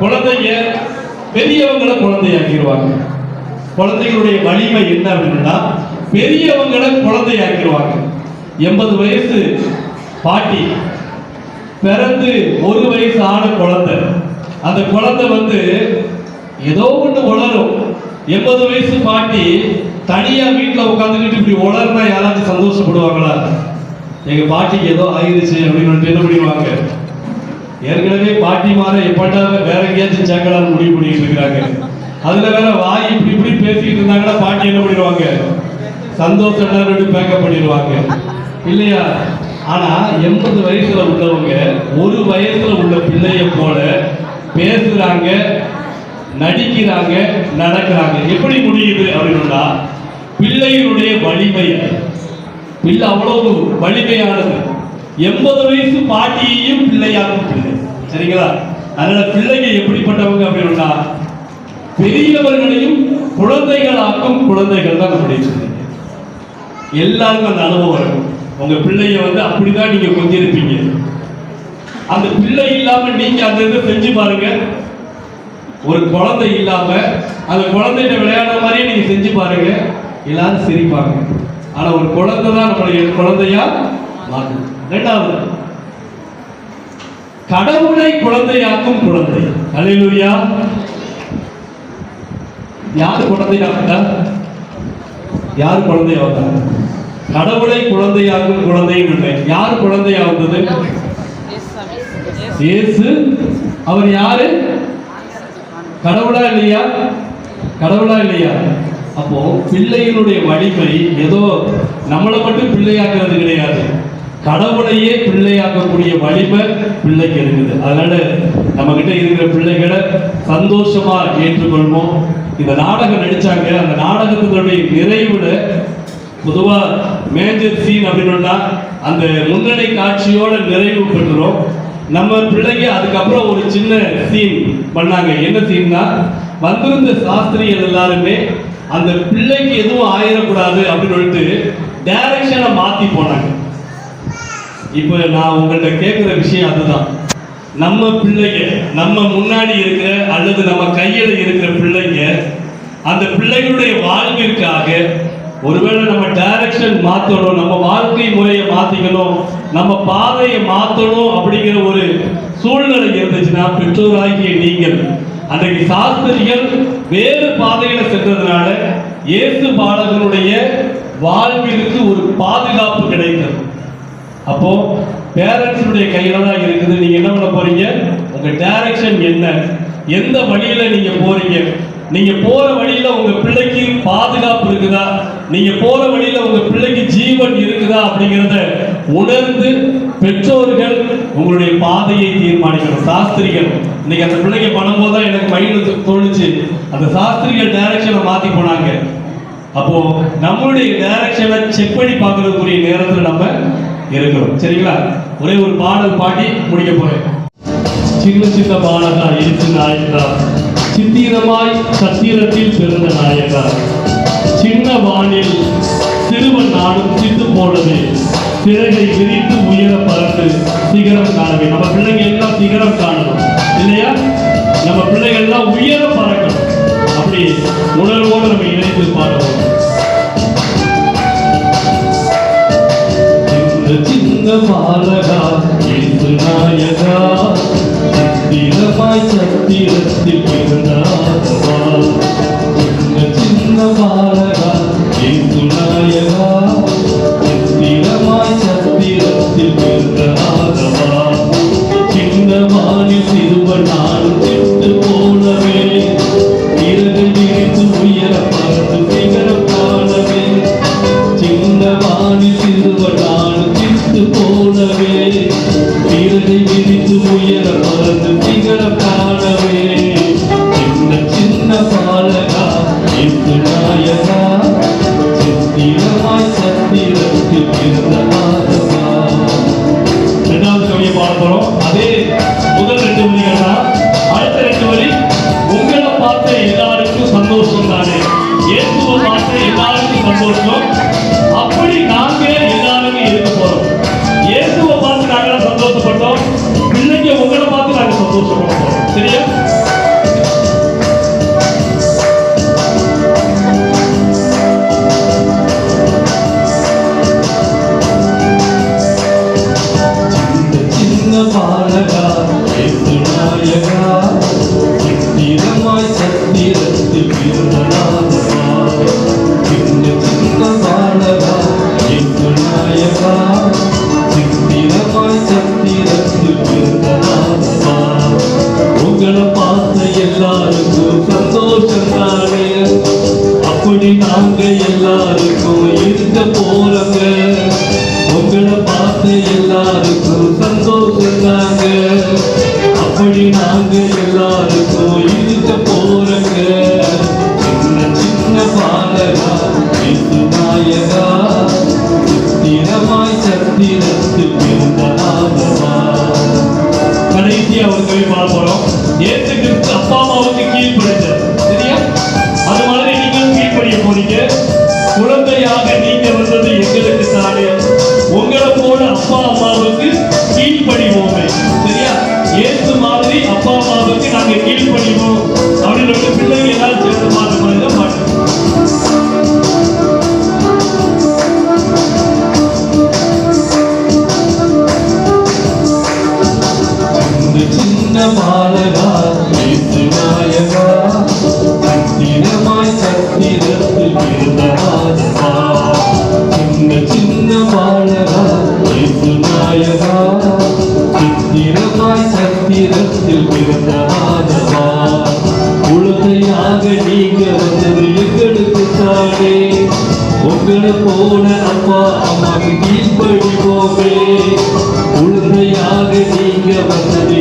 குழந்தைங்க பெரியவங்களை குழந்தையாக்கிடுவாங்க. குழந்தைகளுடைய வலிமை என்ன அப்படின்னா பெரியவங்களை குழந்தையாக்கிடுவாங்க. 80 வயசு பாட்டி பிறந்து 1 வயசு ஆன குழந்தை, அந்த குழந்தை ஏதோ ஒன்று உளரும். 80 வயசு பாட்டி தனியா வீட்டில் உட்காந்துக்கிட்டு இப்படி உளர்னா யாராச்சும் சந்தோஷப்படுவாங்களா? எங்க பாட்டிக்கு ஏதோ ஆயிடுச்சு அப்படின்னு என்ன பண்ணிடுவாங்க. ஏற்கனவே பாட்டி மாற எப்பட்டா வேற எங்கேயாச்சும் சேர்க்கலாம்னு முடிவு பண்ணிட்டு இருக்கிறாங்க. அதுல வேற வாய் இப்படி இப்படி பேசிக்கிட்டு இருந்தாங்கன்னா பாட்டி என்ன பண்ணிடுவாங்க, சந்தோஷம் பேக்கப் பண்ணிடுவாங்க இல்லையா? ஆனா 80 வயசுல உள்ளவங்க 1 வயசுல உள்ள பிள்ளைய போல பேசுறாங்க, நடிக்கிறாங்க, நடக்கிறாங்க. எப்படி முடியுது அப்படின்னா பிள்ளைகளுடைய வலிமை. பிள்ளை அவ்வளவு வலிமையானது. 80 வயசு பாட்டியையும் பிள்ளையாகும் பிள்ளை. சரிங்களா? அதனால பிள்ளைங்க எப்படிப்பட்டவங்க அப்படின்னா பெரியவர்களையும் குழந்தைகளாக்கும் குழந்தைகள் தான் நம்முடைய பிள்ளைங்க. எல்லாருக்கும் அந்த அனுபவம் இருக்கும். உங்க பிள்ளைய அப்படிதான் நீங்க கொஞ்சிருப்பீங்க. அந்த பிள்ளை இல்லாம நீங்க அந்த இதை செஞ்சு பாருங்க. ஒரு குழந்தை இல்லாம அந்த குழந்தைகிட்ட விளையாடுற மாதிரியே நீங்க செஞ்சு பாருங்க, எல்லாரும் சிரிப்பாங்க. ஆனா ஒரு குழந்தை தான் நம்மளுடைய குழந்தையா மாறும். இரண்டாவது, கடவுளை குழந்தையாக்கும் குழந்தை. அல்லேலூயா. யாரு குழந்தையாக்குதா? யாரு குழந்தையாவதா? கடவுளை குழந்தையாக்கும் குழந்தைன்னு இல்லை. யார் குழந்தையாவது? இயேசு. அவர் யாரு? கடவுளா இல்லையா? கடவுளா இல்லையா? அப்போ பிள்ளைகளுடைய வலிமை ஏதோ நம்மளை மட்டும் பிள்ளையாக்குறது கிடையாது, கடவுளையே பிள்ளையாக்கக்கூடிய வலிமை பிள்ளைக்கு இருக்குது. அதனால நம்ம கிட்ட இருக்கிற பிள்ளைகளை சந்தோஷமா ஏற்றுக்கொள்வோம். இந்த நாடகம் நடிச்சாங்க, அந்த நாடகத்தினுடைய நிறைவுல பொதுவா மேஜர் சீன் அப்படின்னா அந்த முன்னணி காட்சியோட நிறைவு பெற்றுரும். நம்ம பிள்ளைங்க அதுக்கப்புறம் ஒரு சின்ன சீன் பண்ணாங்க. என்ன சீன்னா, வந்திருந்த சாஸ்திரிகள் எல்லாருமே அந்த பிள்ளைக்கு எதுவும் ஆயிடக்கூடாது அப்படின்னு சொல்லிட்டு டைரக்ஷனை மாத்தி போனாங்க. இப்ப நான் உங்கள்கிட்ட கேட்கிற விஷயம் அதுதான். நம்ம பிள்ளைங்க, நம்ம முன்னாடி இருக்கிற அல்லது நம்ம கையில இருக்கிற பிள்ளைங்க, அந்த பிள்ளைகளுடைய வாழ்விற்காக ஒருவேளை நம்ம டைரக்ஷன் மாற்றணும், நம்ம வாழ்க்கை முறையை மாத்திக்கணும், நம்ம பாதையை மாற்றணும் அப்படிங்கிற ஒரு சூழ்நிலை இருந்துச்சுன்னா பெற்றோராகிய நீங்கள், அன்றைக்கு சாஸ்திரிகள் வேறு பாதையில சென்றதுனால இயேசு பாலகனுடைய வாழ்விற்கு ஒரு பாதுகாப்பு கிடைத்தது. அப்போ பேரண்ட்ஸுடைய கையில தான் இருக்குது. நீங்க என்ன பண்ண போறீங்க? உங்க டைரக்ஷன் என்ன, எந்த வழியில நீங்க போறீங்க, நீங்க போற வழியில உங்க பிள்ளைக்கு பாதுகாப்பு இருக்குதா, நீங்க போற வழியில உங்க பிள்ளைக்கு ஜீவன் இருக்குதா அப்படிங்கிறத உணர்ந்து பெற்றோர்கள் உங்களுடைய பாதையை தீர்மானிக்கணும். சாஸ்திரிகள் இன்னைக்கு அந்த பிள்ளைங்க பண்ணும்போது தான் எனக்கு மைண்ட்ல தோணுச்சு, அந்த சாஸ்திரிகள் டைரக்ஷனை மாத்தி போனாங்க. அப்போ நம்மளுடைய டைரக்ஷனை செக் பண்ணி பார்க்கறதுக்குரிய நேரத்தில் நம்ம இருக்கிறோம். சரிங்களா? ஒரே ஒரு பாடல் பாடி முடிக்க போறேன். சின்ன சின்ன பாலகா இயேசு நாயகா, சித்திரமாய் சத்திரத்தில் பிறந்த நாயகா, சின்ன வானில் சிறுவன் நாடும் சித்து போனது, சிறகை விரித்து உயர பறந்து சிகரம் காணவே. நம்ம பிள்ளைங்க எல்லாம் சிகரம் காணணும் இல்லையா? நம்ம பிள்ளைகள் எல்லாம் உயர பறக்கணும். அப்படி உணர்வோடு நம்ம இணைத்து பாடுவோம். சின்ன பாலகா இயேசு நாயகா, சித்திரமாய் சத்திரத்தில் பிறந்தாதவா, சின்ன பாலகா இயேசு நாயகா, சித்திரமாய் சத்திரத்தில் பிறந்தாதவா, சின்ன வானில் சிறுவன் நாடும் சிட்டு போனவே, இறகு விரித்து உயர பறந்து சிகரம் காணவே, சின்ன வானில் சிறுவன் நாடும் சிட்டு போனவே, இறகை விரித்து உயர பறந்து சிகரம் காணவே, சரியா? பாலகா இயேசு நாயகா சித்திரமாய் சத்திரத்தில் பிறந்தநாதா சின்ன சின்ன பாலகா இயேசு நாயகா சித்திரமாய் சத்திரத்தில் பிறந்தநாதா உங்களை பார்த்த எல்லாருக்கும் சந்தோஷம் தானே அப்படி நாங்க எல்லாருக்கும் இருக்க போறங்க உங்களை பார்த்து எல்லாருக்கும் சந்தோஷம் தாங்க அப்படி நாங்க எல்லாருக்கும் இருக்க போறங்க சின்ன சின்ன பாலகா இயேசு நாயகா சித்திரமாய் சத்திரத்தில் பிறந்தநாதா. கடைசியா ஒரு கவி பாட போறோம். இயேசு கிறிஸ்து அப்பா அம்மாவுக்கு கீழ்ப்படிந்தார். சரியா? அது மாதிரி நீங்களும் கீழ்ப்படிய போறீங்க. குழந்தையாக நீங்க வந்தது எங்களுக்கு தானே, உங்களை போல அப்பா அம்மாவுக்கு கீழ்ப்படிவோமே. சரியா? இயேசு மாதிரி அப்பா அம்மாவுக்கு நாங்க கீழ்ப்படிவோம் அப்படின்னு பிள்ளைங்க எல்லாரும் சேர்ந்து பார்த்த மாதிரி தான் பாட்டு. சின்ன பாலகா இயேசு நாயகா சத்திரமாய் சத்திரத்தில் பிறந்தநாதா சின்ன சின்ன பாலகா இயேசு நாயகா சித்திரமாய் சத்திரத்தில் பிறந்தநாதா குழந்தையாக நீங்க வந்தது எங்களுக்கு தானே உங்களை போல அப்பா அம்மாவுக்கு கீழ்ப்படிவோமே குழந்தையாக நீங்க வந்தது